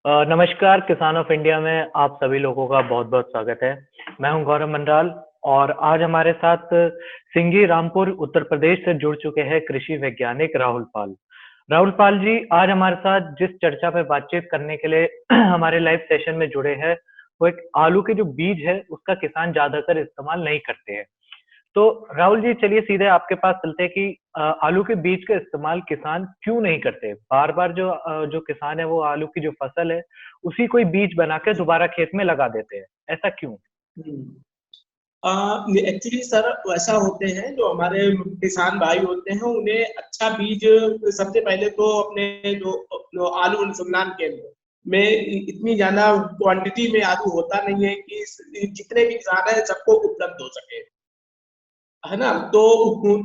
नमस्कार किसान of India में आप सभी लोगों का बहुत-बहुत स्वागत है। मैं हूं गौरव मंडराल और आज हमारे साथ सिंगी रामपुर उत्तर प्रदेश से जुड़ चुके हैं कृषि वैज्ञानिक राहुल पाल। राहुल पाल जी आज हमारे साथ जिस चर्चा पे बातचीत करने के लिए हमारे लाइव सेशन में जुड़े हैं, वो एक आलू के जो बीज है उसका किसान ज़्यादातर इस्तेमाल नहीं करते हैं। तो राहुल जी चलिए सीधे आपके पास चलते हैं कि आलू के बीज का इस्तेमाल किसान क्यों नहीं करते? बार-बार जो किसान है वो आलू की जो फसल है, उसी को ही बीज बना के दोबारा खेत में लगा देते हैं। ऐसा क्यों? एक्चुअली सर वैसा होते हैं जो हमारे किसान भाई होते हैं उन्हें अच्छा बीज सबसे पहले तो अपने जो आलू अनुसंधान केंद्र में इतनी ज्यादा क्वांटिटी में आलू होता नहीं है कि जितने भी किसान है सबको उपलब्ध हो सके, है ना। तो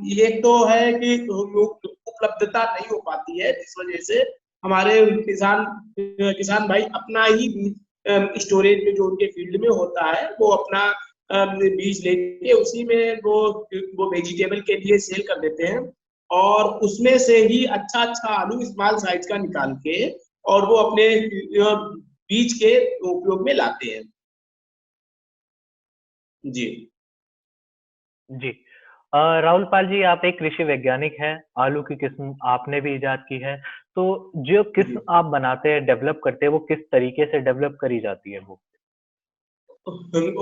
ये तो है कि उपलब्धता नहीं हो पाती है, जिस वजह से हमारे किसान किसान भाई अपना ही बीज स्टोरेज में जो उनके फील्ड में होता है वो अपना बीज लेके उसी में वो वेजिटेबल के लिए सेल कर देते हैं और उसमें से ही अच्छा अच्छा आलू स्मॉल साइज का निकाल के और वो अपने बीज के उपयोग में लाते हैं। जी जी। राहुल पाल जी आप एक कृषि वैज्ञानिक हैं, आलू की किस्म आपने भी इजाद की है। तो जो जी किस्म आप बनाते हैं, डेवलप करते हैं, वो किस तरीके से डेवलप करी जाती है वो?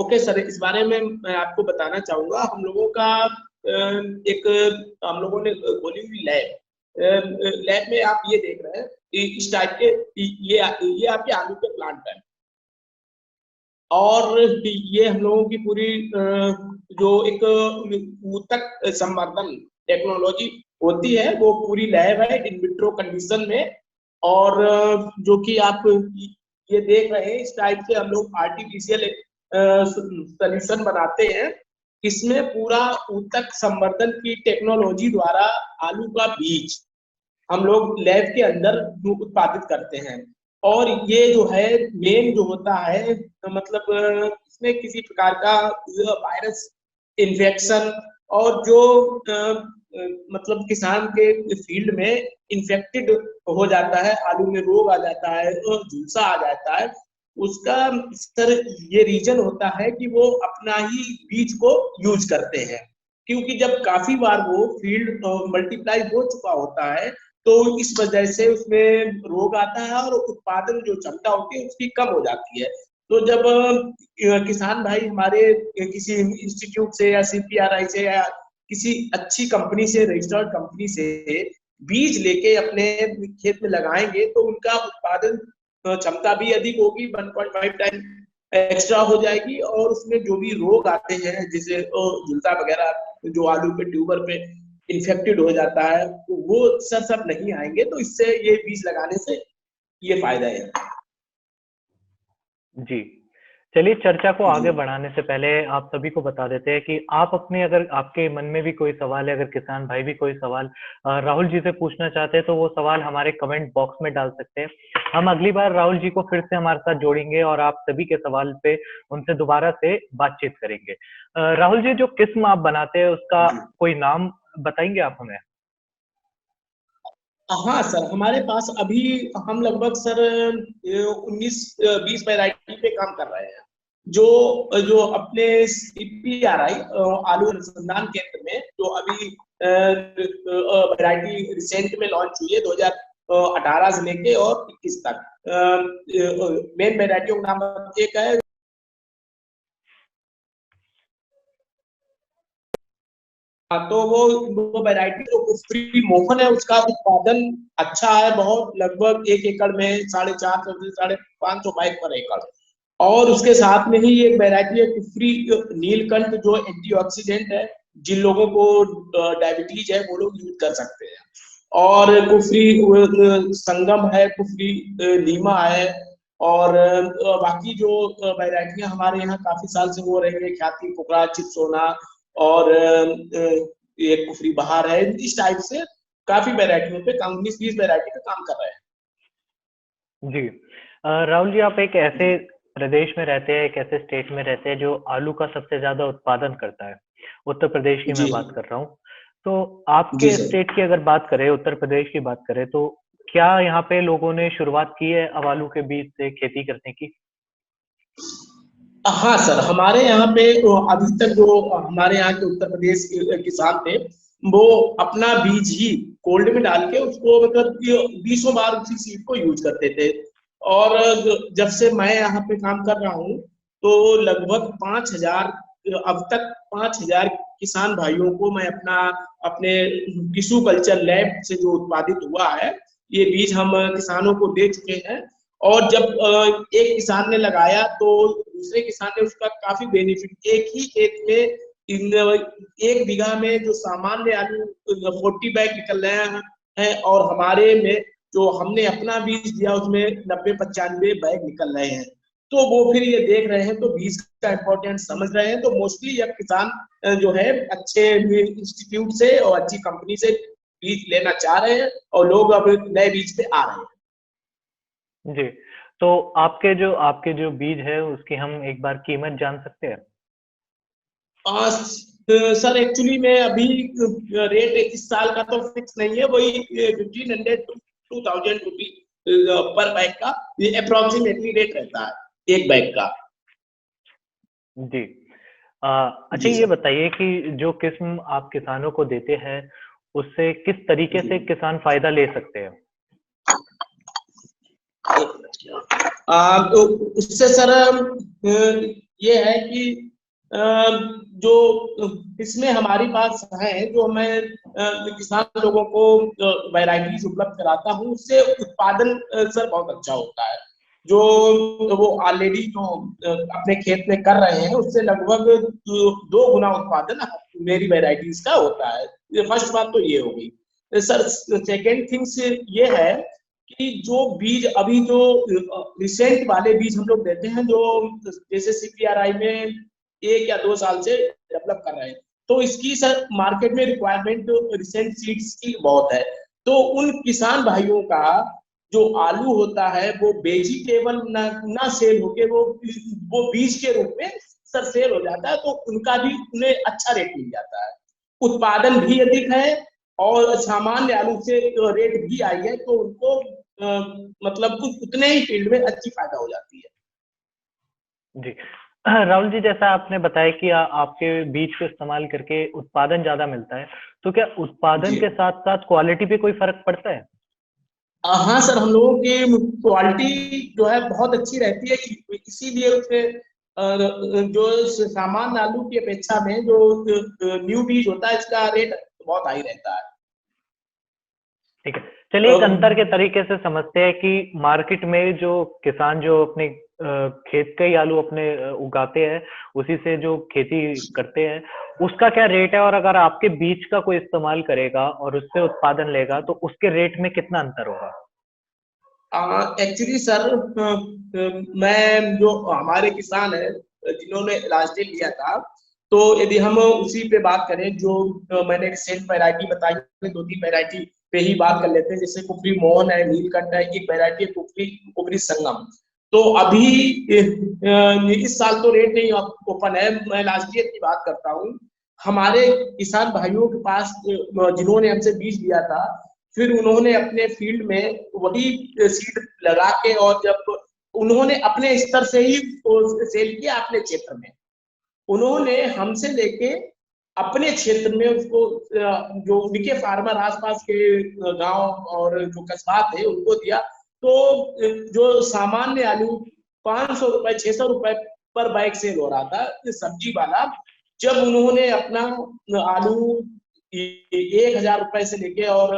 ओके सर, इस बारे में मैं आपको बताना चाहूंगा। हम लोगों का एक हम लोगों ने खोली हुई लैब लैब में आप ये देख रहे हैं इस टाइप के ये आपके आलू के प्लांट है और ये हम लोगों की पूरी जो एक ऊतक संवर्धन टेक्नोलॉजी होती है वो पूरी लैब है इन विट्रो कंडीशन में। और जो कि आप ये देख रहे हैं इस टाइप से हम लोग आर्टिफिशियल सोल्यूशन बनाते हैं। इसमें पूरा ऊतक संवर्धन की टेक्नोलॉजी द्वारा आलू का बीज हम लोग लैब के अंदर उत्पादित करते हैं। और ये जो है मेन जो होता है मतलब इसमें किसी प्रकार का वायरस इन्फेक्शन और जो मतलब किसान के फील्ड में इन्फेक्टेड हो जाता है, आलू में रोग आ जाता है और झुलसा आ जाता है, उसका सर ये रीजन होता है कि वो अपना ही बीज को यूज करते हैं। क्योंकि जब काफी बार वो फील्ड मल्टीप्लाई हो चुका होता है तो इस वजह से उसमें रोग आता है और उत्पादन जो क्षमता होती है उसकी कम हो जाती है। तो जब किसान भाई हमारे किसी इंस्टीट्यूट से या सीपीआरआई से या किसी अच्छी कंपनी से रजिस्टर्ड कंपनी से बीज लेके अपने खेत में लगाएंगे तो उनका उत्पादन क्षमता भी अधिक होगी, 1.5 टाइम एक्स्ट्रा हो जाएगी और उसमें जो भी रोग आते हैं जैसे झुलसा वगैरह जो आलू पे ट्यूबर पे इन्फेक्टेड हो जाता है वो सब नहीं आएंगे। तो इससे ये बीज लगाने से ये फायदा है। जी। चलिए चर्चा को जी आगे बढ़ाने से पहले आप सभी को बता देते हैं कि आप अपने अगर आपके मन में भी कोई सवाल है, अगर किसान भाई भी कोई सवाल राहुल जी से पूछना चाहते हैं तो वो सवाल हमारे कमेंट बॉक्स में डाल सकते हैं। हम अगली बार राहुल जी को फिर से हमारे साथ जोड़ेंगे और आप सभी के सवाल पे उनसे दोबारा से बातचीत करेंगे। राहुल जी जो किस्म आप बनाते हैं उसका जी कोई नाम बताएंगे आप हमें? हाँ सर, हमारे पास अभी हम लगभग सर 19-20 वैरायटी पे काम कर रहे हैं जो जो अपने सीपीआरआई आलू अनुसंधान केंद्र में जो अभी वैरायटी रिसेंट में लॉन्च हुई है 2018 से लेके और 21 तक। मेन वैरायटियों का नाम एक है तो वो वैरायटी जो कुफरी मोहन है उसका उत्पादन अच्छा है बहुत, लगभग 1 एकड़ में 450 से 550 बाइक पर एकड़। और उसके साथ में ही एक वैरायटी है कुफरी नीलकंठ जो एंटीऑक्सीडेंट है, जिन लोगों को डायबिटीज है वो लोग यूज कर सकते हैं। और कुफरी संगम है, कुफरी नीमा है और बाकी जो वैरायटियां हमारे यहाँ काफी साल से हो रही है ख्याति पोखरा चिपसोना और ये कुफरी बहार है, इस टाइप से काफी वैरायटियों पे काम 19-20 वैरायटी पे काम कर रहे हैं। जी। राहुल जी आप एक ऐसे जी प्रदेश में रहते हैं, एक ऐसे स्टेट में रहते हैं जो आलू का सबसे ज़्यादा उत्पादन करता है। उत्तर प्रदेश की जी मैं बात कर रहा हूँ। तो जी आपके सर। स्टेट की अगर बात करें, उत्तर प्रदेश की बात करें तो क्या यहाँ पे लोगों ने शुरुआत की है अब आलू के बीज से खेती करने की? हाँ सर, हमारे यहाँ पे अभी तक जो हमारे यहाँ के उत्तर प्रदेश के किसान थे, वो अपना बीज ही कोल्ड में डाल के उसको मतलब 20 बार उसी सीड को यूज करते थे। और जब से मैं यहाँ पे काम कर रहा हूँ, तो लगभग 5,000, अब तक 5,000 किसान भाइयों को मैं अपने टिश्यू कल्चर लैब से जो उत्पादित हुआ है, ये बीज हम किसानों को दे चुके हैं। और जब एक किसान ने लगाया तो दूसरे किसान ने उसका काफी बेनिफिट, एक ही खेत में इन 1 बीघा में जो सामान्य आलू 40 बैग निकल रहे हैं, और हमारे में जो हमने अपना बीज दिया उसमें 90-95 बैग निकल रहे हैं। तो वो फिर ये देख रहे हैं, तो बीज का इम्पोर्टेंस समझ रहे हैं। तो मोस्टली अब किसान जो है अच्छे इंस्टीट्यूट से और अच्छी कंपनी से बीज लेना चाह रहे हैं, और लोग अब नए बीज पे आ रहे हैं। जी, तो आपके जो बीज है उसकी हम एक बार कीमत जान सकते हैं? सर एक्चुअली में अभी रेट इस साल का तो फिक्स नहीं है, वही 1,500 to 2,000 रुपी पर बैग का ये अप्रोक्सीमेटली रेट रहता है, एक बैग का। जी। अच्छा, जी ये सर। बताइए कि जो किस्म आप किसानों को देते हैं उससे किस तरीके से जी। किसान फायदा ले सकते हैं? तो उससे सर ये है कि अ, जो इसमें हमारी पास है, जो मैं किसान लोगों को वैरायटीज उपलब्ध कराता हूँ, उससे उत्पादन सर बहुत अच्छा होता है। जो वो ऑलरेडी जो अपने खेत में कर रहे हैं, उससे लगभग 2 गुना उत्पादन मेरी वैरायटीज का होता है। ये फर्स्ट बात तो ये होगी सर। सेकेंड थिंग्स ये है कि जो बीज अभी जो रिसेंट वाले बीज हम लोग देते हैं, जो जैसे CPRI में 1 या 2 साल से डेवलप कर रहे हैं, तो इसकी सर मार्केट में रिक्वायरमेंट रिसेंट सीड्स की बहुत है। तो उन किसान भाइयों का जो आलू होता है वो वेजिटेबल ना सेल होके वो बीज के रूप में सर सेल हो जाता है, तो उनका भी उन्हें अच्छा रेट मिल जाता है। उत्पादन भी अधिक है, और सामान्य आलू से रेट भी आई है, तो उनको मतलब उतने ही फील्ड में अच्छी फायदा हो जाती है। जी। राहुल जी, जैसा आपने बताया कि आपके बीज को इस्तेमाल करके उत्पादन ज्यादा मिलता है, तो क्या उत्पादन जी। के साथ साथ क्वालिटी पे कोई फर्क पड़ता है? हाँ सर, हम लोगों की क्वालिटी जो है बहुत अच्छी रहती है, इसीलिए उसके जो सामान्य आलू की अपेक्षा में जो न्यू बीज होता है, इसका रेट बहुत हाई रहता है। ठीक है, चलिए एक अंतर के तरीके से समझते हैं कि मार्केट में जो किसान जो अपने खेत का ही आलू अपने उगाते हैं, उसी से जो खेती करते हैं, उसका क्या रेट है, और अगर आपके बीज का कोई इस्तेमाल करेगा और उससे उत्पादन लेगा तो उसके रेट में कितना अंतर होगा? एक्चुअली सर, मैं जो हमारे किसान है जिन्होंने लास्ट डे लिया था, तो यदि हम उसी पे बात करें, जो मैंने रिसेंट वैरायटी बताई, 2-3 वैरायटी पे ही बात कर लेते हैं। जैसे कुफरी मोहन है, नीलकंठ है, एक वैरायटी है कुफरी कुफरी संगम। तो अभी इस साल तो रेट नहीं ओपन है, मैं लास्ट ईयर की बात करता हूँ। हमारे किसान भाइयों के पास जिन्होंने हमसे बीज लिया था, फिर उन्होंने अपने फील्ड में वही सीड लगा के, और जब उन्होंने अपने स्तर से ही सेल किया अपने क्षेत्र में, उन्होंने हमसे लेके अपने क्षेत्र में उसको जो उनके फार्मर आसपास के गांव और जो कस्बा थे उनको दिया। तो जो सामान्य आलू 500 रुपए 600 रुपए पर बैग सेल हो रहा था सब्जी वाला, जब उन्होंने अपना आलू 1,000 रुपए से लेके और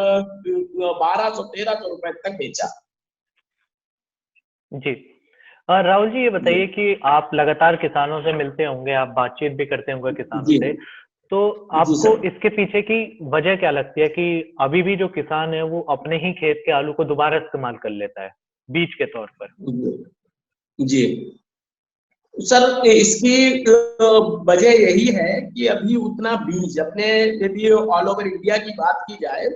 1,200-1,300 रुपए तक बेचा। जी। राहुल जी, ये जी। बताइए कि आप लगातार किसानों से मिलते होंगे, आप बातचीत भी करते होंगे किसानों जी। से, तो जी आपको सर। इसके पीछे की वजह क्या लगती है कि अभी भी जो किसान है वो अपने ही खेत के आलू को दोबारा इस्तेमाल कर लेता है बीज के तौर पर? जी सर, इसकी वजह यही है कि अभी उतना बीज अपने, यदि ऑल ओवर इंडिया की बात की जाए,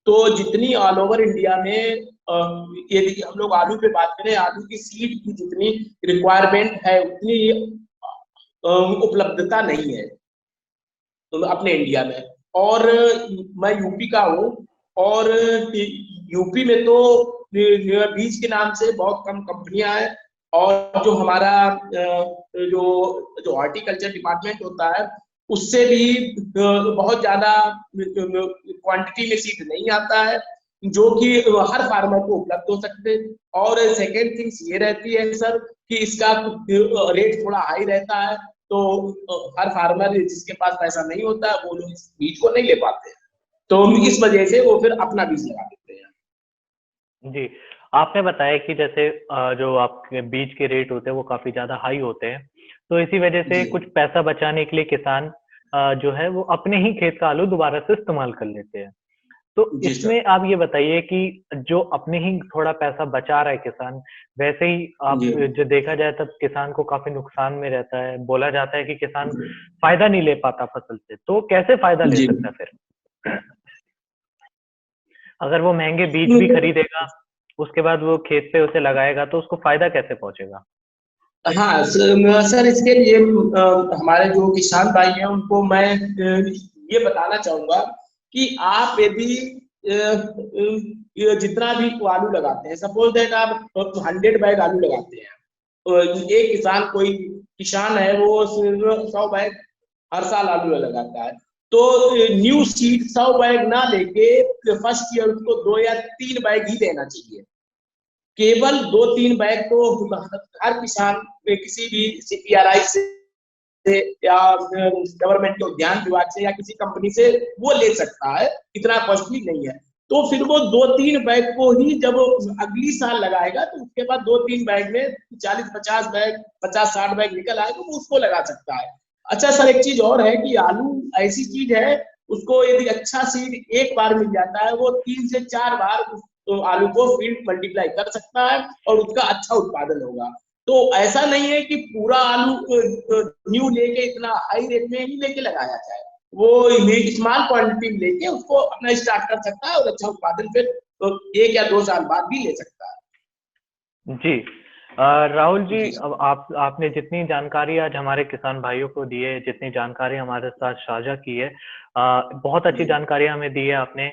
तो जितनी ऑल ओवर इंडिया में यदि हम लोग आलू पे बात करें, आलू की सीड की जितनी रिक्वायरमेंट है, उतनी उपलब्धता नहीं है तो अपने इंडिया में। और मैं यूपी का हूँ, और यूपी में तो बीज के नाम से बहुत कम कंपनियां हैं, और जो हमारा जो हॉर्टिकल्चर डिपार्टमेंट होता है उससे भी बहुत ज्यादा क्वांटिटी में सीड नहीं आता है जो कि हर फार्मर को उपलब्ध हो सकते। और सेकेंड थिंग्स ये रहती है सर कि इसका रेट थोड़ा हाई रहता है, तो हर फार्मर जिसके पास पैसा नहीं होता वो लोग इस बीज को नहीं ले पाते, तो इस वजह से वो फिर अपना बीज लगा देते हैं। जी, आपने बताया कि जैसे जो आपके बीज के रेट होते हैं वो काफी ज्यादा हाई होते हैं, तो इसी वजह से कुछ पैसा बचाने के लिए किसान जो है वो अपने ही खेत का आलू दोबारा से इस्तेमाल कर लेते हैं। तो इसमें आप ये बताइए कि जो अपने ही थोड़ा पैसा बचा रहा है किसान, वैसे ही आप जो देखा जाए तब किसान को काफी नुकसान में रहता है। बोला जाता है कि किसान फायदा नहीं ले पाता फसल से, तो कैसे फायदा ले सकता है फिर? अगर वो महंगे बीज भी खरीदेगा, उसके बाद वो खेत पे उसे लगाएगा, तो उसको फायदा कैसे पहुंचेगा? हाँ सर, इसके लिए हमारे जो किसान भाई हैं उनको मैं ये बताना चाहूंगा कि आप यदि जितना भी आलू लगाते हैं, सपोज दैट आप 100 बैग आलू लगाते हैं, एक किसान कोई किसान है वो 100 बैग हर साल आलू लगाता है, तो न्यू सीड 100 बैग ना लेके फर्स्ट ईयर उसको 2 या 3 बैग ही देना चाहिए। केवल 2-3 बैग तो हर किसान किसी भी CPRI से या गवर्नमेंट के उद्यान विभाग से या किसी कंपनी से वो ले सकता है, इतना कॉस्टली नहीं है। तो फिर वो 2-3 बैग को ही जब अगली साल लगाएगा तो उसके बाद 2-3 बैग में 40-50 बैग 50-60 बैग निकल आएगा, वो उसको लगा सकता है। अच्छा सर, एक चीज और है कि आलू ऐसी चीज है, उसको यदि अच्छा सीड एक बार मिल जाता है वो 3 से 4 बार तो आलू को फील्ड मल्टीप्लाई कर सकता है और उसका अच्छा उत्पादन होगा। तो ऐसा नहीं है कि पूरा आलू न्यू लेके इतना हाई रेट में ही लेके लगाया जाए, वो स्मॉल क्वांटिटी में लेके उसको अपना स्टार्ट कर सकता है और अच्छा उत्पादन फिर 1 या 2 साल बाद भी ले सकता है। जी राहुल जी, अब आपने जितनी जानकारी आज हमारे किसान भाइयों को दी है, जितनी जानकारी हमारे साथ साझा की है, बहुत अच्छी जानकारी हमें दी है आपने।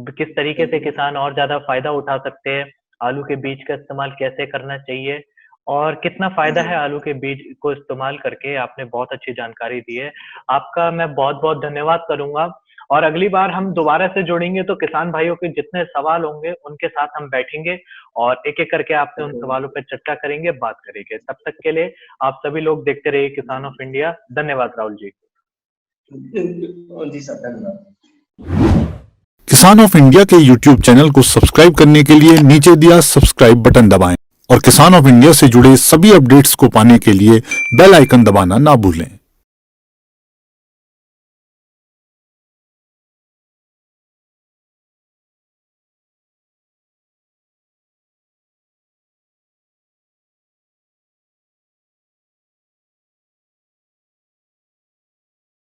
किस तरीके से किसान और ज्यादा फायदा उठा सकते हैं, आलू के बीज का इस्तेमाल कैसे करना चाहिए और कितना फायदा है आलू के बीज को इस्तेमाल करके, आपने बहुत अच्छी जानकारी दी है। आपका मैं बहुत बहुत धन्यवाद करूंगा, और अगली बार हम दोबारा से जुड़ेंगे तो किसान भाइयों के जितने सवाल होंगे उनके साथ हम बैठेंगे और एक एक करके आपसे उन सवालों पर चर्चा करेंगे, बात करेंगे। तब तक के लिए आप सभी लोग देखते रहिए किसान ऑफ इंडिया। धन्यवाद राहुल जी। जी सर, धन्यवाद। किसान ऑफ इंडिया के YouTube चैनल को सब्सक्राइब करने के लिए नीचे दिया सब्सक्राइब बटन दबाएं और किसान ऑफ इंडिया से जुड़े सभी अपडेट्स को पाने के लिए बेल आइकन दबाना ना भूलें।